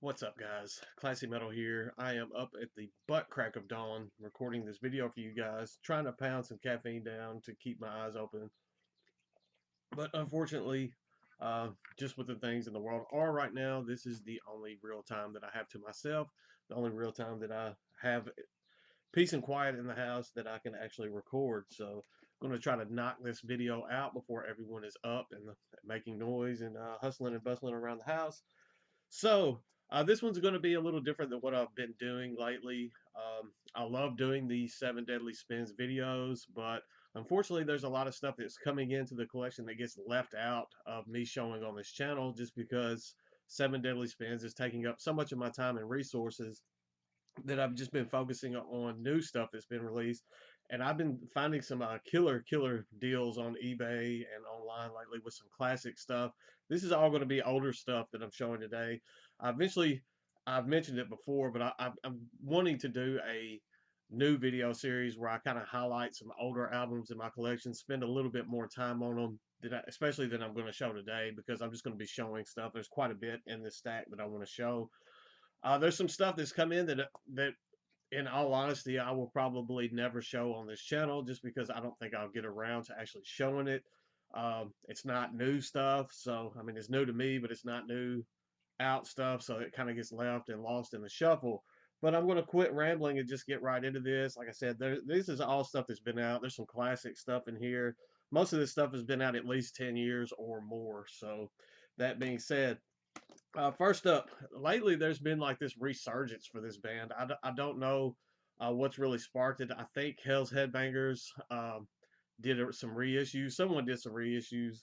What's up, guys? Classy Metal here. I am up at the butt crack of dawn recording this video for you guys, trying to pound some caffeine down to keep my eyes open. But unfortunately, uh, just with the things in the world are right now, this is the only real time that I have to myself, the only real time that I have peace and quiet in the house that I can actually record. So I'm going to try to knock this video out before everyone is up and making noise and hustling and bustling around the house. So, this one's going to be a little different than what I've been doing lately. I love doing the Seven Deadly Spins videos, but unfortunately, there's a lot of stuff that's coming into the collection that gets left out of me showing on this channel just because Seven Deadly Spins is taking up so much of my time and resources that I've just been focusing on new stuff that's been released. And I've been finding some killer deals on eBay and online lately with some classic stuff. This is all going to be older stuff that I'm showing today. Eventually, I've mentioned it before, but I'm wanting to do a new video series where I kind of highlight some older albums in my collection, spend a little bit more time on them, especially than I'm going to show today because I'm just going to be showing stuff. There's quite a bit in this stack that I want to show. There's some stuff that's come in that, in all honesty, I will probably never show on this channel just because I don't think I'll get around to actually showing it. It's not new stuff, so I mean it's new to me, but it's not new out stuff, so it kind of gets left and lost in the shuffle. But I'm going to quit rambling and just get right into this. Like I said, this is all stuff that's been out. There's some classic stuff in here. Most of this stuff has been out at least 10 years or more. So that being said, first up, lately there's been like this resurgence for this band. I don't know what's really sparked it. I think Hell's Headbangers did some reissues. Someone did some reissues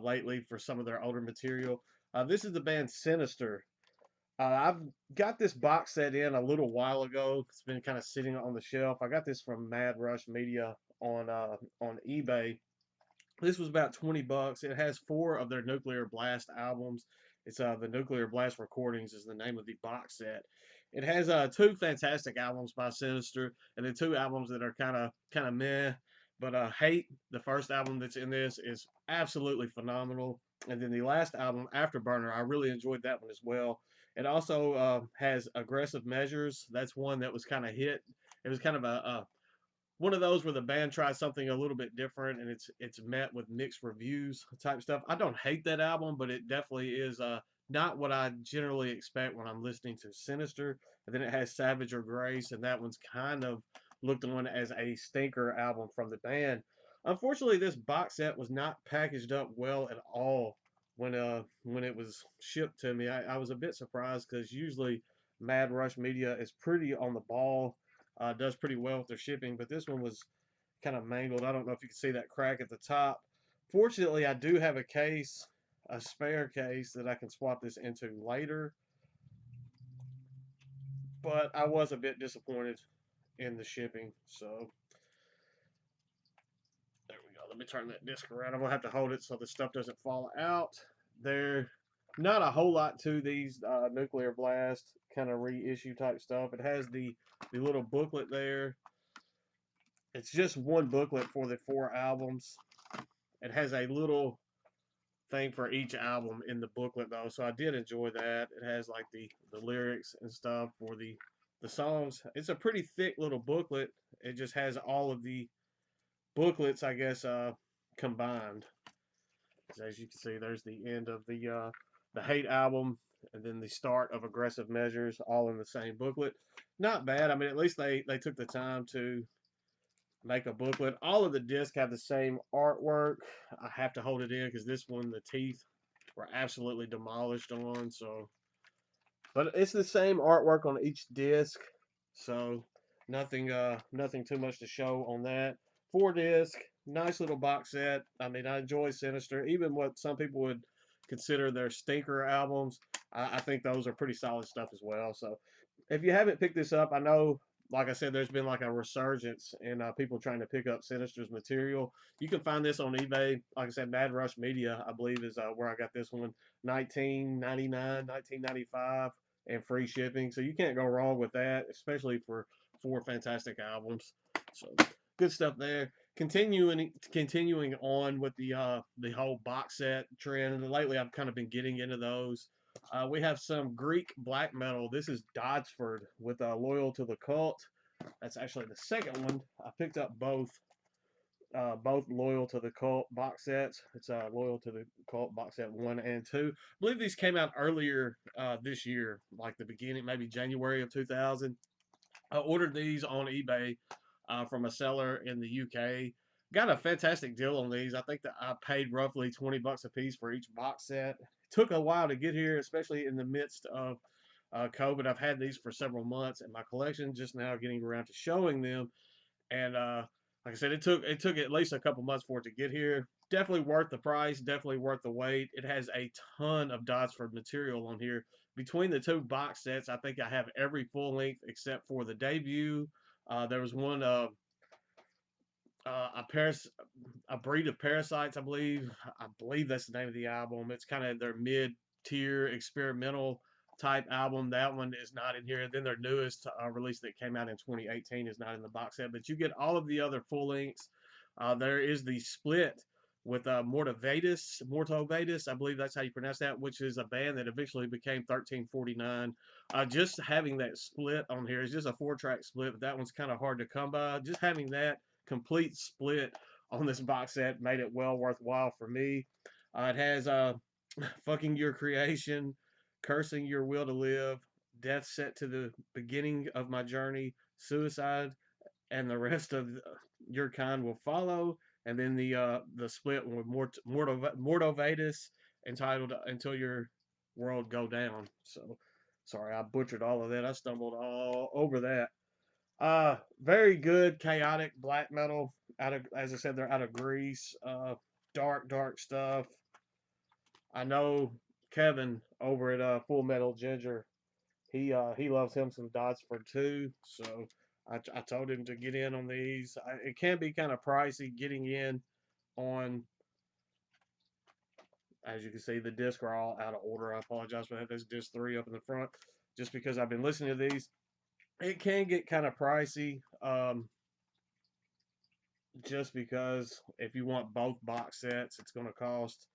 lately for some of their older material. This is the band Sinister. I've got this box set in a little while ago. It's been kind of sitting on the shelf. I got this from Mad Rush Media on eBay. This was about 20 bucks. It has four of their Nuclear Blast albums. It's the Nuclear Blast Recordings is the name of the box set. It has two fantastic albums by Sinister, and then two albums that are kind of meh. But Hate, the first album that's in this, is absolutely phenomenal. And then the last album, Afterburner, I really enjoyed that one as well. It also has Aggressive Measures. That's one that was kind of hit. It was kind of a one of those where the band tries something a little bit different and it's met with mixed reviews type stuff. I don't hate that album, but it definitely is not what I generally expect when I'm listening to Sinister. And then it has Savage or Grace, and that one's kind of looked on as a stinker album from the band. Unfortunately, this box set was not packaged up well at all when it was shipped to me. I was a bit surprised because usually Mad Rush Media is pretty on the ball, does pretty well with their shipping, but this one was kind of mangled. I don't know if you can see that crack at the top. Fortunately, I do have a case, a spare case that I can swap this into later, but I was a bit disappointed in the shipping. So there we go. Let me turn that disc around. I'm gonna have to hold it so the stuff doesn't fall out. There, not a whole lot to these Nuclear Blast kind of reissue type stuff. It has the little booklet there. It's just one booklet for the four albums. It has a little thing for each album in the booklet though, so I did enjoy that. It has like the lyrics and stuff for the songs. It's a pretty thick little booklet. It just has all of the booklets, I guess, combined. As you can see, there's the end of the Hate album and then the start of Aggressive Measures, all in the same booklet. Not bad. I mean, at least they took the time to make a booklet. All of the discs have the same artwork. I have to hold it in because this one, the teeth were absolutely demolished on. So, but it's the same artwork on each disc. So nothing too much to show on that. Four disc, nice little box set. I mean, I enjoy Sinister, even what some people would consider their stinker albums. I think those are pretty solid stuff as well. So, if you haven't picked this up, I know, like I said, there's been like a resurgence in people trying to pick up Sinister's material. You can find this on eBay. Like I said, Mad Rush Media, I believe, is where I got this one. 1999, 1995, and free shipping. So you can't go wrong with that, especially for four fantastic albums. So good stuff there. Continuing on with the whole box set trend. And lately, I've kind of been getting into those. We have some Greek black metal. This is Dodsford with Loyal to the Cult. That's actually the second one. I picked up both Loyal to the Cult box sets. It's Loyal to the Cult box set 1 and 2. I believe these came out earlier this year, like the beginning, maybe January of 2000. I ordered these on eBay from a seller in the UK. Got a fantastic deal on these. I think that I paid roughly 20 bucks a piece for each box set. Took a while to get here, especially in the midst of COVID. I've had these for several months, and my collection just now getting around to showing them. And like I said, it took at least a couple months for it to get here. Definitely worth the price. Definitely worth the wait. It has a ton of Dodsford material on here. Between the two box sets, I think I have every full length except for the debut. There was one uh, a paras a breed of parasites, I believe. I believe that's the name of the album. It's kind of their mid-tier experimental type album. That one is not in here. Then their newest release that came out in 2018 is not in the box set, but you get all of the other full lengths. There is the split with Mortovatus, I believe that's how you pronounce that, which is a band that eventually became 1349. Just having that split on here is just a 4-track split, but that one's kind of hard to come by. Just having that complete split on this box set made it well worthwhile for me. It has fucking your creation, cursing your will to live, death set to the beginning of my journey, suicide, and the rest of your kind will follow. And then the split with Mortovatus entitled Until Your World Go Down. So sorry, I butchered all of that. I stumbled all over that. Very good chaotic black metal. Out of, as I said, they're out of Greece. Dark stuff. I know Kevin over at Full Metal Ginger. He loves him some Dodsford too. So I told him to get in on these. It can be kind of pricey getting in on. As you can see, the discs are all out of order. I apologize for that. There's disc 3 up in the front, just because I've been listening to these. It can get kind of pricey. Just because if you want both box sets, it's going to cost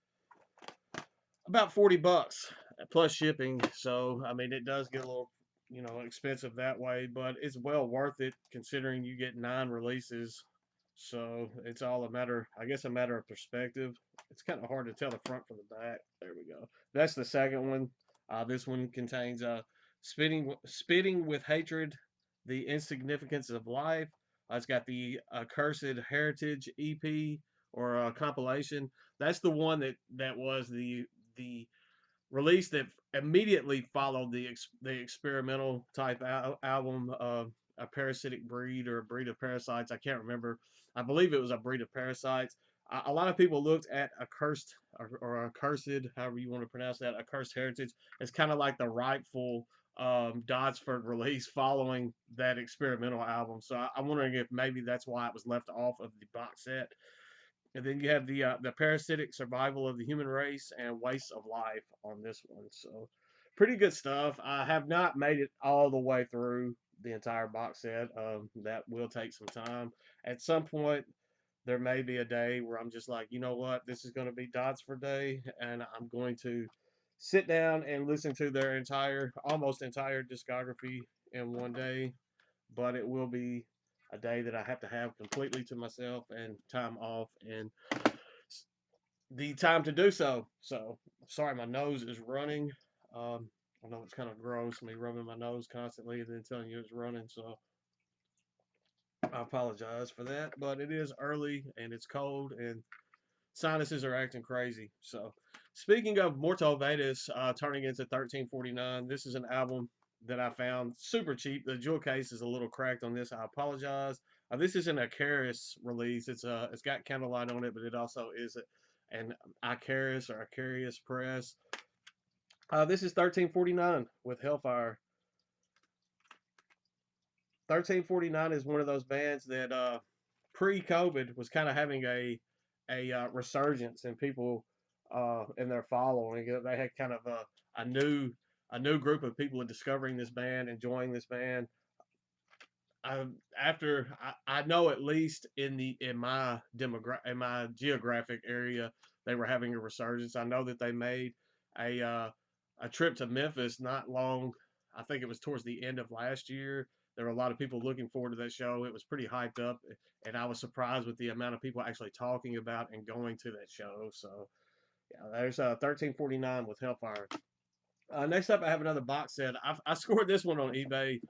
about 40 bucks plus shipping. So, I mean, it does get a little, expensive that way, but it's well worth it considering you get 9 releases. So, it's all I guess, a matter of perspective. It's kind of hard to tell the front from the back. There we go. That's the second one. This one contains spitting with hatred, the insignificance of life. It's got the Cursed Heritage EP or compilation. That's the one that was the release that immediately followed the experimental type album, A Parasitic Breed or a Breed of Parasites. I can't remember. I believe it was A Breed of Parasites. A lot of people looked at a cursed or a cursed, however you want to pronounce that, a cursed heritage. It's kind of like the rightful Dodsford release following that experimental album. So I'm wondering if maybe that's why it was left off of the box set. And then you have the parasitic survival of the human race and waste of life on this one. So pretty good stuff. I have not made it all the way through the entire box set. That will take some time. At some point, there may be a day where I'm just like, you know what, this is going to be Dodsford Day, and I'm going to sit down and listen to their almost entire discography in one day. But it will be a day that I have to have completely to myself and time off and the time to do so. So sorry, my nose is running. I know it's kind of gross, me rubbing my nose constantly and then telling you it's running. So I apologize for that, but it is early and it's cold and sinuses are acting crazy. So speaking of Mortovatus turning into 1349, this is an album that I found super cheap. The jewel case is a little cracked on this. I apologize. This is an Icarus release. It's got Candlelight on it, but it also is an Icarus or Icarus press. This is 1349 with Hellfire. 1349 is one of those bands that pre-COVID was kind of having a resurgence in people in their following. They had kind of a new group of people discovering this band, enjoying this band. I know at least in my geographic area they were having a resurgence. I know that they made a a trip to Memphis not long. I think it was towards the end of last year. There were a lot of people looking forward to that show. It was pretty hyped up, and I was surprised with the amount of people actually talking about and going to that show. So yeah, there's 1349 with Hellfire. Next up, I have another box set. I scored this one on eBay.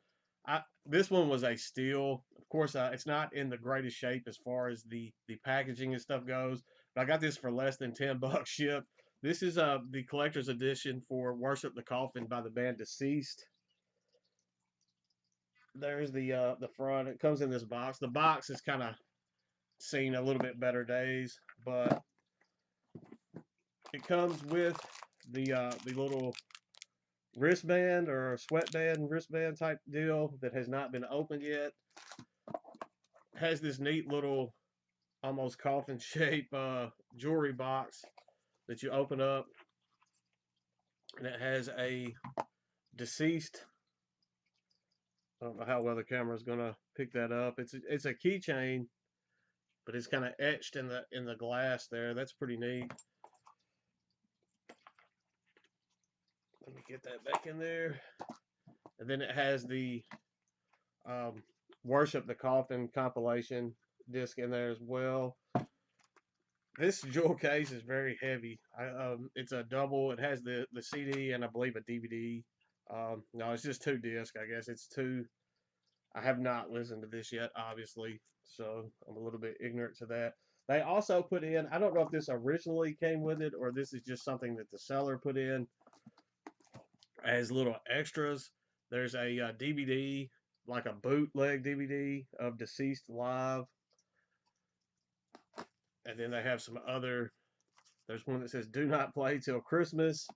This one was a steal. Of course, it's not in the greatest shape as far as the packaging and stuff goes. But I got this for less than $10 shipped. This is the collector's edition for "Worship the Coffin" by the band Deceased. There's the front. It comes in this box. The box has kind of seen a little bit better days, but it comes with the little wristband or sweatband wristband type deal that has not been opened yet. Has this neat little almost coffin shape jewelry box that you open up, and it has a Deceased. I don't know how well the camera is gonna pick that up. It's a keychain, but it's kind of etched in the glass there. That's pretty neat. Let me get that back in there. And then it has the Worship the Coffin compilation disc in there as well. This jewel case is very heavy. It's a double. It has the CD and I believe a DVD. No, it's just 2 discs. I guess it's 2. I have not listened to this yet, obviously, so I'm a little bit ignorant to that. They also put in, I don't know if this originally came with it or this is just something that the seller put in as little extras. There's a DVD, like a bootleg DVD of Deceased live. And then they have some other, there's one that says "Do Not Play Till Christmas,"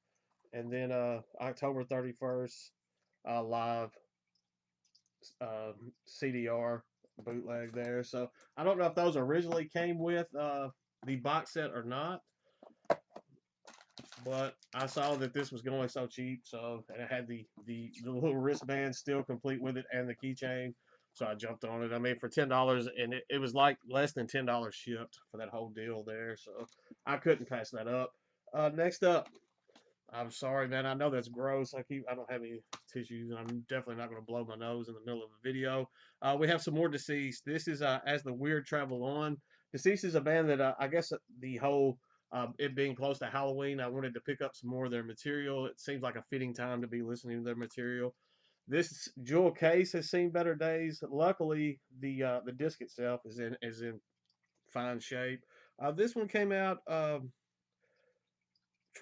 and then October 31st live CDR bootleg there. So I don't know if those originally came with the box set or not, but I saw that this was going so cheap, so and it had the little wristband still complete with it and the keychain. So I jumped on it. I mean, for $10, and it was like less than $10 shipped for that whole deal there. So I couldn't pass that up. Next up, I'm sorry, man. I know that's gross. I don't have any tissues, and I'm definitely not going to blow my nose in the middle of a video. We have some more Deceased. This is As the Weird Travel On. Deceased is a band that I guess the whole it being close to Halloween, I wanted to pick up some more of their material. It seems like a fitting time to be listening to their material. This jewel case has seen better days. Luckily, the disc itself is in fine shape. This one came out. Trying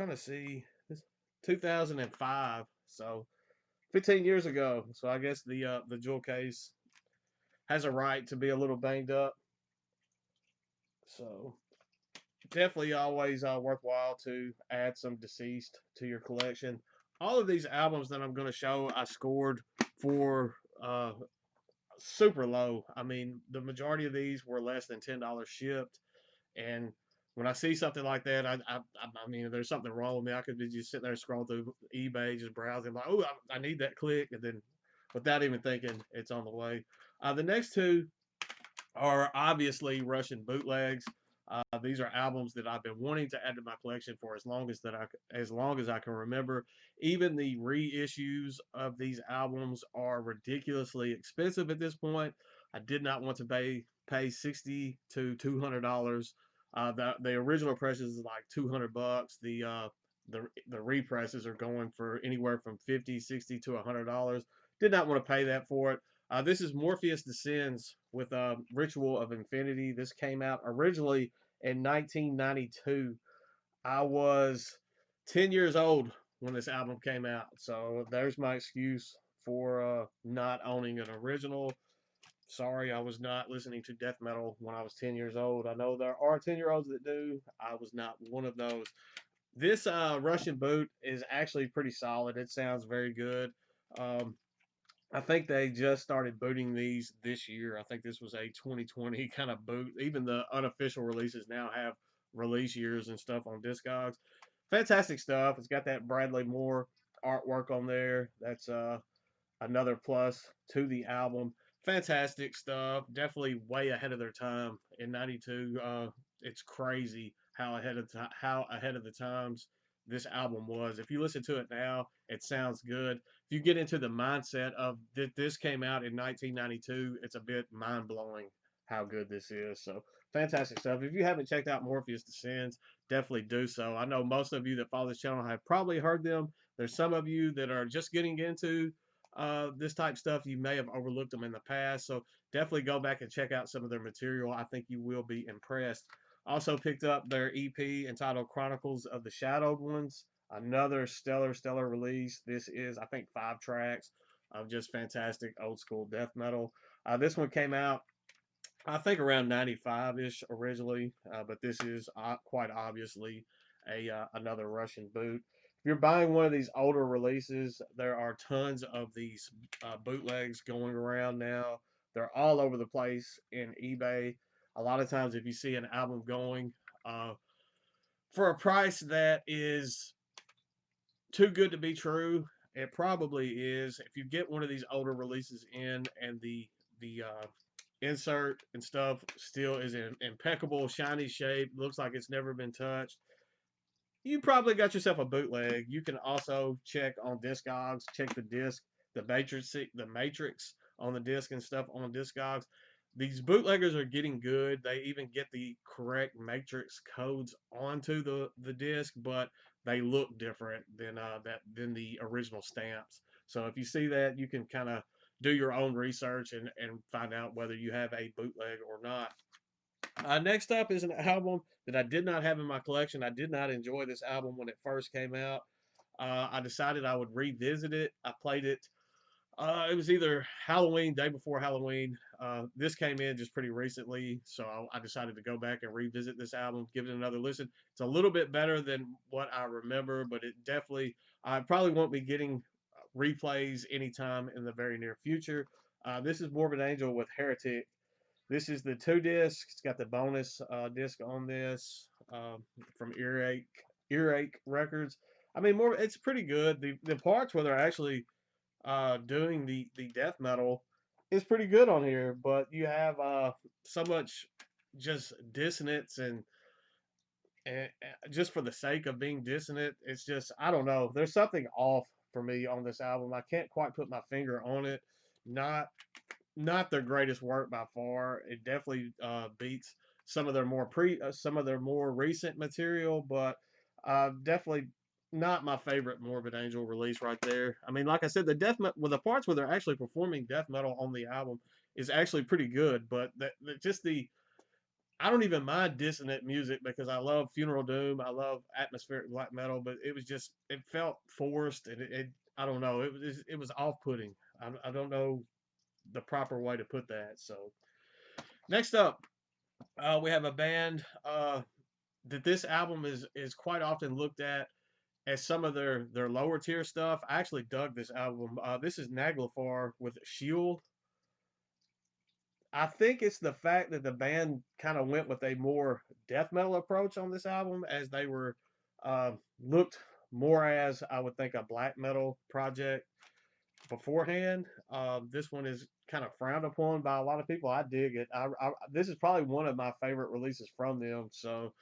to see, this 2005, so 15 years ago. So I guess the jewel case has a right to be a little banged up. So definitely always worthwhile to add some Deceased to your collection. All of these albums that I'm going to show, I scored for super low. I mean, the majority of these were less than $10 shipped, and when I see something like that, I mean, there's something wrong with me. I could be just sitting there scrolling through eBay, just browsing, like, oh, I need that click, and then without even thinking, it's on the way. The next two are obviously Russian bootlegs. These are albums that I've been wanting to add to my collection for as long as I can remember. Even the reissues of these albums are ridiculously expensive at this point. I did not want to pay $60 to $200. The original presses is like $200. The represses are going for anywhere from $50, $60 to $100. Did not want to pay that for it. This is Morpheus Descends with Ritual of Infinity. This came out originally in 1992. I was 10 years old when this album came out, so there's my excuse for not owning an original. Sorry, I was not listening to death metal when I was 10 years old. I know there are 10-year-olds that do. I was not one of those. This Russian boot is actually pretty solid. It sounds very good. I think they just started booting these this year. I think this was a 2020 kind of boot. Even the unofficial releases now have release years and stuff on Discogs. Fantastic stuff. It's got that Bradley Moore artwork on there. That's another plus to the album. Fantastic stuff. Definitely way ahead of their time in '92. It's crazy how ahead of the times this album was. If you listen to it now, it sounds good. If you get into the mindset of that this came out in 1992, it's a bit mind blowing how good this is. So fantastic stuff. If you haven't checked out Morpheus the Sins, definitely do so. I know most of you that follow this channel have probably heard them. There's some of you that are just getting into this type stuff. You may have overlooked them in the past. So definitely go back and check out some of their material. I think you will be impressed. Also picked up their EP entitled Chronicles of the Shadowed Ones. Another stellar release. This is, I think, 5 tracks of just fantastic old school death metal. This one came out, I think, around 95-ish originally, but this is quite obviously another Russian boot. If you're buying one of these older releases, there are tons of these bootlegs going around now. They're all over the place in eBay. A lot of times, if you see an album going uh, for a price that is too good to be true, it probably is. If you get one of these older releases in and the insert and stuff still is in impeccable, shiny shape, looks like it's never been touched, you probably got yourself a bootleg. You can also check on Discogs, check the disc, the matrix on the disc and stuff on Discogs. These bootleggers are getting good. They even get the correct matrix codes onto the disc, but they look different than the original stamps. So if you see that, you can kind of do your own research and find out whether you have a bootleg or not. Next up is an album that I did not have in my collection. I did not enjoy this album when it first came out. I decided I would revisit it. I played it. It was either Halloween, day before Halloween. This came in just pretty recently, so I decided to go back and revisit this album, give it another listen. It's a little bit better than what I remember, but it definitely, I probably won't be getting replays anytime in the very near future. This is Morbid Angel with Heretic. This is the 2 disc. It's got the bonus disc on this from Earache Records. I mean, more. It's pretty good. The parts where they're actually doing the death metal is pretty good on here, but you have so much just dissonance and just for the sake of being dissonant, it's just, I don't know. There's something off for me on this album. I can't quite put my finger on it. Not their greatest work by far. It definitely beats some of their more recent material, but definitely not my favorite Morbid Angel release right there. I mean, like I said, well, the parts where they're actually performing death metal on the album is actually pretty good, but just the I don't even mind dissonant music because I love Funeral Doom, I love atmospheric black metal, but it felt forced and I don't know, it was off putting. I don't know the proper way to put that. So next up, we have a band that this album is quite often looked at as some of their lower tier stuff. I actually dug this album. This is Naglfar with Sheol. I think it's the fact that the band kind of went with a more death metal approach on this album, as they were looked more as, I would think, a black metal project beforehand. This one is kind of frowned upon by a lot of people. I dig it. This is probably one of my favorite releases from them, so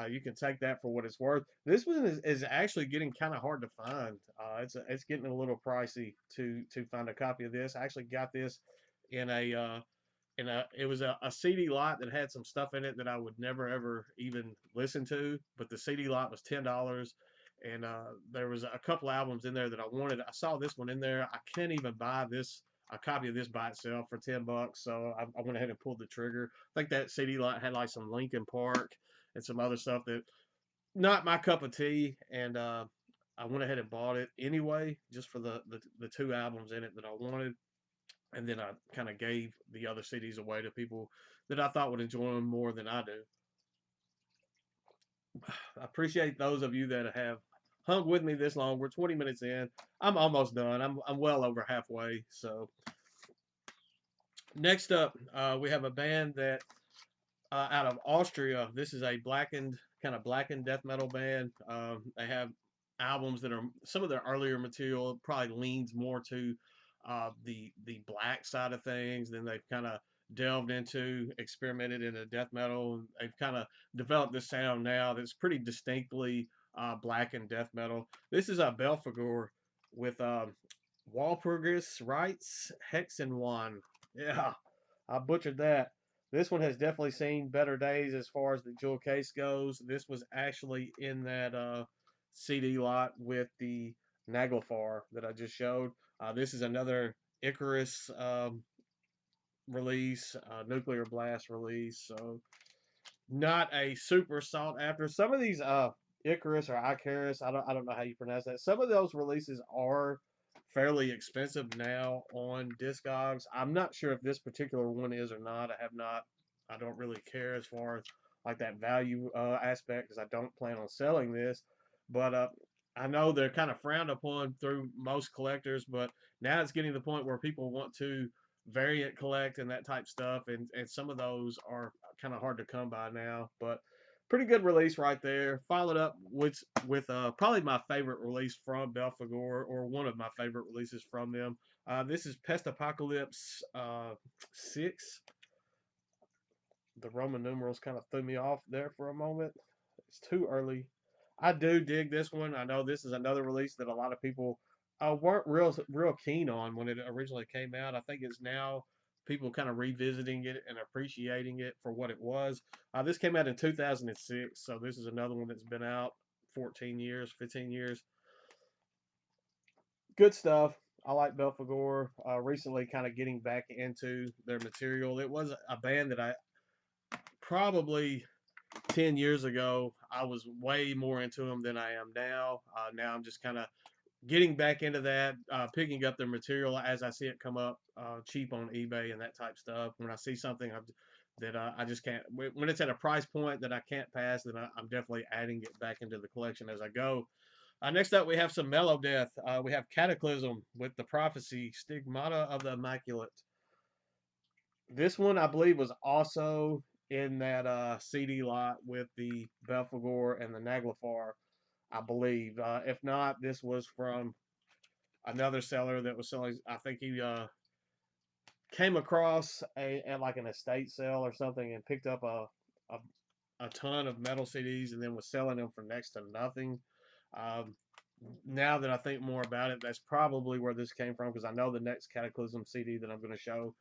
you can take that for what it's worth. This one is actually getting kind of hard to find. It's getting a little pricey to find a copy of this. I actually got this in it was a CD lot that had some stuff in it that I would never ever even listen to, but the CD lot was $10, and there was a couple albums in there that I wanted. I saw this one in there. I can't even buy a copy of this by itself for $10, so I went ahead and pulled the trigger. I think that CD lot had like some Linkin Park and some other stuff that not my cup of tea, and I went ahead and bought it anyway, just for the 2 albums in it that I wanted. And then I kind of gave the other CDs away to people that I thought would enjoy them more than I do. I appreciate those of you that have hung with me this long. We're 20 minutes in. I'm almost done. I'm well over halfway. So next up, we have a band that out of Austria. This is a kind of blackened death metal band. They have albums that are some of their earlier material probably leans more to the black side of things. Then they've kind of delved into, experimented into death metal. They've kind of developed this sound now that's pretty distinctly black and death metal. This is a Belphegor with Walpurgis Rites Hexenwand. Yeah, I butchered that. This one has definitely seen better days as far as the jewel case goes. This was actually in that CD lot with the Naglfar that I just showed. This is another Icarus release, Nuclear Blast release. So not a super sought after. Some of these Icarus or Icarus, I don't know how you pronounce that. Some of those releases are fairly expensive now on Discogs. I'm not sure if this particular one is or not. I don't really care as far as like that value aspect because I don't plan on selling this. But I know they're kind of frowned upon through most collectors, but now it's getting to the point where people want to variant collect and that type stuff, and some of those are kind of hard to come by now. But pretty good release right there. Followed up with probably my favorite release from Belphegor, or one of my favorite releases from them. This is Pest Apocalypse 6. The Roman numerals kind of threw me off there for a moment. It's too early. I do dig this one. I know this is another release that a lot of people weren't real keen on when it originally came out. I think it's now people kind of revisiting it and appreciating it for what it was. This came out in 2006, so this is another one that's been out 14 years, 15 years. Good stuff. I like Belphegor. Recently, kind of getting back into their material. It was a band that I probably 10 years ago, I was way more into them than I am now. Now I'm just kind of getting back into that, picking up their material as I see it come up cheap on eBay and that type stuff. When I see something that I just can't, when it's at a price point that I can't pass, then I'm definitely adding it back into the collection as I go. Next up, we have some Melodeath. We have Cataclysm with the Prophecy, Stigmata of the Immaculate. This one, I believe, was also in that CD lot with the Belphegor and the Naglfar, I believe. If not, this was from another seller that was selling. I think he came across like an estate sale or something and picked up a, a ton of metal CDs and then was selling them for next to nothing. Um, now that I think more about it, that's probably where this came from because I know the next Cataclysm CD that I'm going to show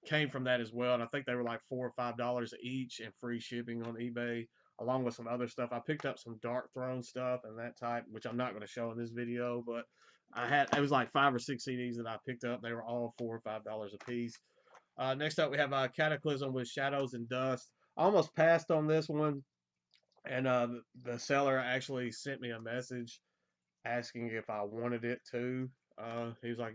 came from that as well. And I think they were like $4 or $5 each and free shipping on eBay, along with some other stuff. I picked up some Dark Throne stuff and that type, which I'm not going to show in this video, but it was like 5 or 6 CDs that I picked up. They were all $4 or $5 a piece. Next up, we have Cataclysm with Shadows and Dust. I almost passed on this one, and the seller actually sent me a message asking if I wanted it too. He was like,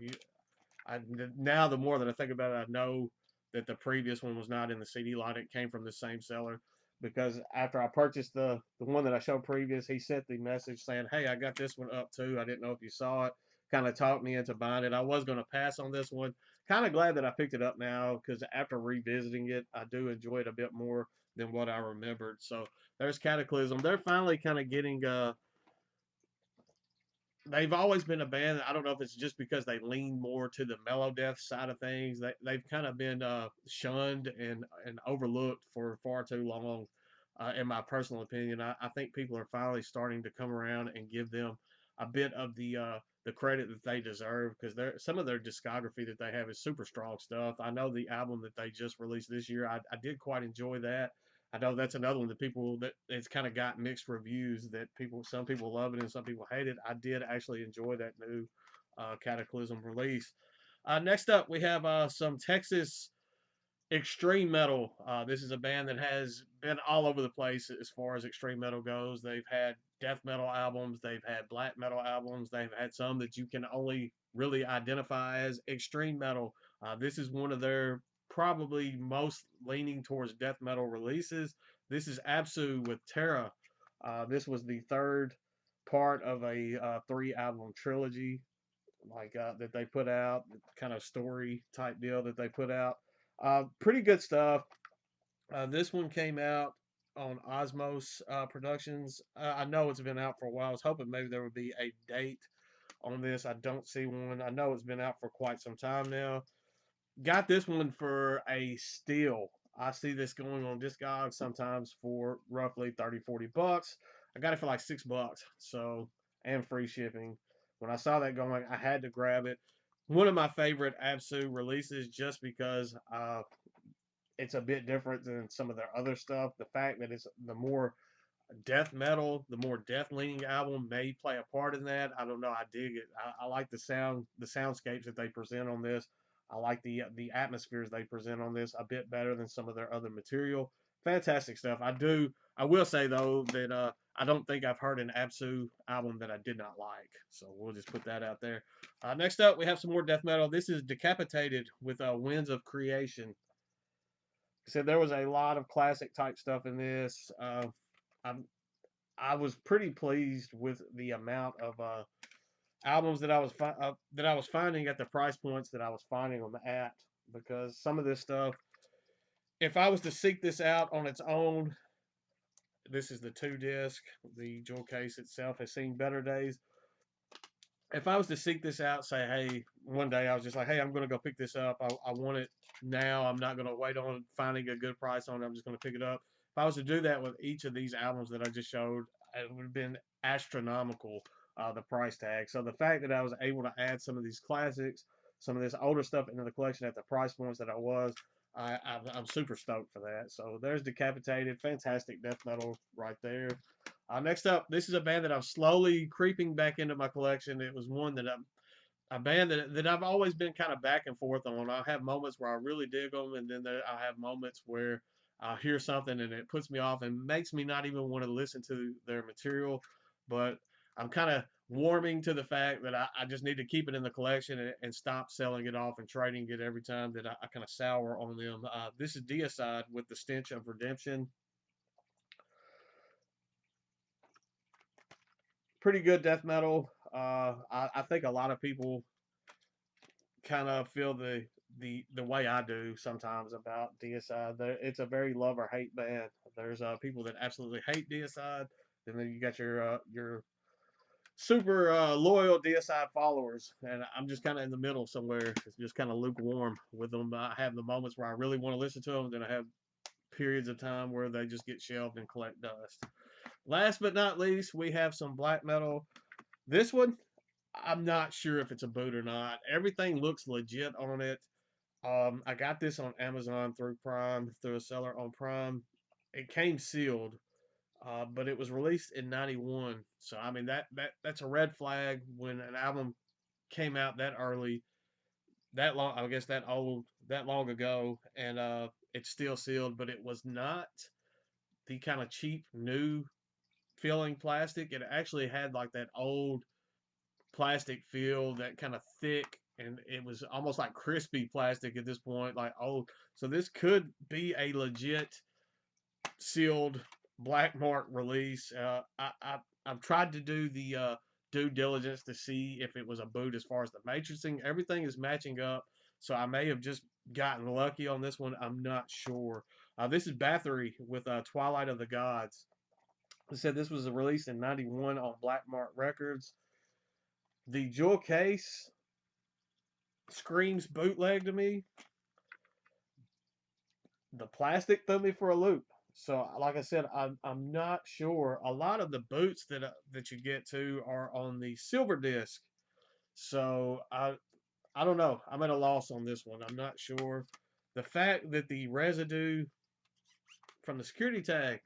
now the more that I think about it, I know that the previous one was not in the CD lot. It came from the same seller because after I purchased the one that I showed previous, he sent the message saying, "Hey, I got this one up too. I didn't know if you saw it." Kind of talked me into buying it. I was going to pass on this one. Kind of glad that I picked it up now because after revisiting it, I do enjoy it a bit more than what I remembered. So there's Cataclysm. They're finally kind of getting they've always been a band. I don't know if it's just because they lean more to the Melodeath side of things. They've kind of been shunned and overlooked for far too long. In my personal opinion, I think people are finally starting to come around and give them a bit of the credit that they deserve because some of their discography that they have is super strong stuff. I know the album that they just released this year. I did quite enjoy that. I know that's another one that people that it's kind of got mixed reviews that some people love it and some people hate it. I did actually enjoy that new Cataclysm release. Next up, we have some Texas extreme metal. This is a band that has been all over the place as far as extreme metal goes. They've had death metal albums, they've had black metal albums, they've had some that you can only really identify as extreme metal. This is one of their probably most leaning towards death metal releases. This is Absu with Terra. This was the third part of a 3 album trilogy that they put out, kind of story type deal that they put out. Pretty good stuff. This one came out on Osmos Productions. I know it's been out for a while. I was hoping maybe there would be a date on this. I don't see one. I know it's been out for quite some time now. Got this one for a steal. I see this going on Discogs sometimes for roughly 30, $40. I got it for like $6, so, and free shipping. When I saw that going, I had to grab it. One of my favorite Absu releases, just because it's a bit different than some of their other stuff. The fact that it's the more death metal, the more death leaning album may play a part in that. I don't know. I dig it. I like the soundscapes that they present on this. I like the atmospheres they present on this a bit better than some of their other material. Fantastic stuff. I will say though that I don't think I've heard an Absu album that I did not like. So we'll just put that out there. Next up, we have some more death metal. This is Decapitated with Winds of Creation. I said there was a lot of classic type stuff in this. I'm I was pretty pleased with the amount of albums that I was finding at the price points that I was finding them at, because some of this stuff, if I was to seek this out on its own, this is the 2 disc. The jewel case itself has seen better days. If I was to seek this out, say, hey, one day I was just like, hey, I'm going to go pick this up. I want it now. I'm not going to wait on finding a good price on it. I'm just going to pick it up. If I was to do that with each of these albums that I just showed, it would have been astronomical, the price tag. So the fact that I was able to add some of these classics, some of this older stuff into the collection at the price points that I was, I'm super stoked for that. So there's Decapitated, fantastic death metal right there. Next up, this is a band that I'm slowly creeping back into my collection. It was one that a band that I've always been kind of back and forth on. I have moments where I really dig them, and then I have moments where I hear something and it puts me off and makes me not even want to listen to their material. But I'm kind of warming to the fact that I just need to keep it in the collection and stop selling it off and trading it every time that I kind of sour on them. This is Deicide with The Stench of Redemption. Pretty good death metal. I think a lot of people kind of feel the way I do sometimes about Deicide. It's a very love or hate band. There's people that absolutely hate Deicide, and then you got your super loyal Deicide followers, and I'm just kind of in the middle somewhere. It's just kind of lukewarm with them. I have the moments where I really want to listen to them, then I have periods of time where they just get shelved and collect dust. Last but not least, we have some black metal. This one, I'm not sure if it's a boot or not. Everything looks legit on it. I got this on Amazon through Prime, through a seller on Prime. It came sealed, but it was released in '91. So I mean that's a red flag when an album came out that early, that long. I guess that old, that long ago, and it's still sealed. But it was not the kind of cheap new feeling plastic. It actually had like that old plastic feel, that kind of thick, and it was almost like crispy plastic at this point, like old. So this could be a legit sealed black mark release. I've tried to do the due diligence to see if it was a boot as far as the matrixing. Everything is matching up, so I may have just gotten lucky on this one. I'm not sure. This is Bathory with Twilight of the Gods. It said this was released in '91 on Black Mark Records. The jewel case screams bootleg to me. The plastic threw me for a loop. So, like I said, I'm not sure. A lot of the boots that you get to are on the silver disc. So I don't know. I'm at a loss on this one. I'm not sure. The fact that the residue from the security tag,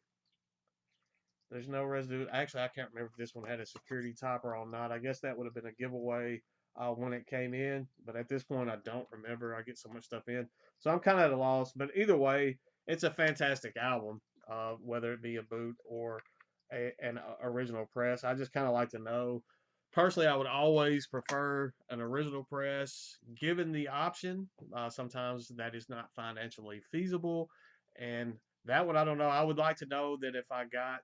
there's no residue. Actually, I can't remember if this one had a security topper or not. I guess that would have been a giveaway when it came in. But at this point, I don't remember. I get so much stuff in. So I'm kind of at a loss. But either way, it's a fantastic album, whether it be a boot or an original press. I just kind of like to know. Personally, I would always prefer an original press given the option. Sometimes that is not financially feasible. And that one, I don't know. I would like to know that if I got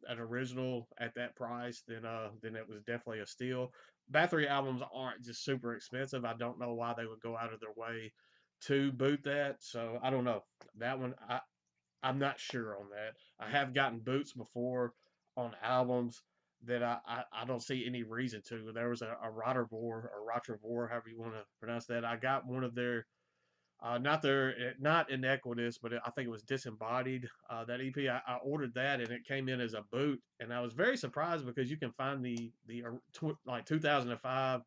an original at that price, then it was definitely a steal. Bathory albums aren't just super expensive. I don't know why they would go out of their way to boot that. So I don't know. That one, I'm not sure on that. I have gotten boots before on albums that I don't see any reason to. There was a Rotrevor, or Rotrevor, however you want to pronounce that. I got one of their not Inequitous, but I think it was Disembodied. That EP, I ordered that and it came in as a boot, and I was very surprised because you can find like 2005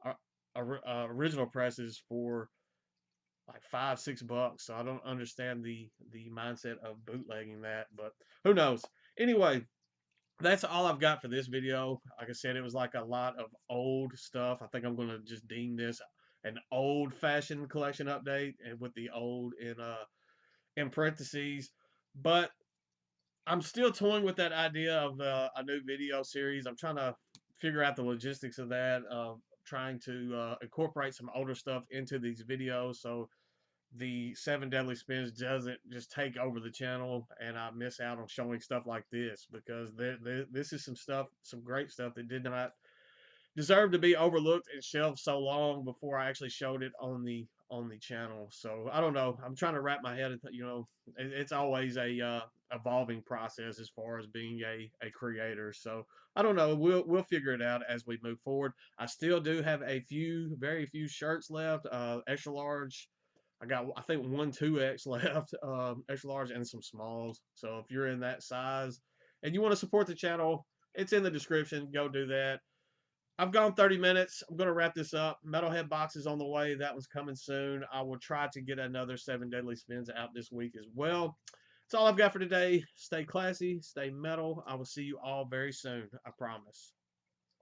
uh, original presses for like $5-6. So I don't understand the mindset of bootlegging that, but who knows? Anyway, that's all I've got for this video. Like I said, it was like a lot of old stuff. I think I'm gonna just deem this an old-fashioned collection update, and with the old in parentheses. But I'm still toying with that idea of a new video series. I'm trying to figure out the logistics of that. Trying to incorporate some older stuff into these videos, so the Seven Deadly Spins doesn't just take over the channel and I miss out on showing stuff like this, because this is some stuff, some great stuff that did not deserve to be overlooked and shelved so long before I actually showed it on the channel. So I don't know. I'm trying to wrap my head. It's always a evolving process as far as being a creator. So I don't know. We'll figure it out as we move forward. I still do have very few shirts left. Extra large. I got, I think, one 2X left, extra large, and some smalls. So if you're in that size and you want to support the channel, it's in the description. Go do that. I've gone 30 minutes. I'm going to wrap this up. Metalhead box is on the way. That one's coming soon. I will try to get another 7 Deadly Spins out this week as well. That's all I've got for today. Stay classy, stay metal. I will see you all very soon. I promise.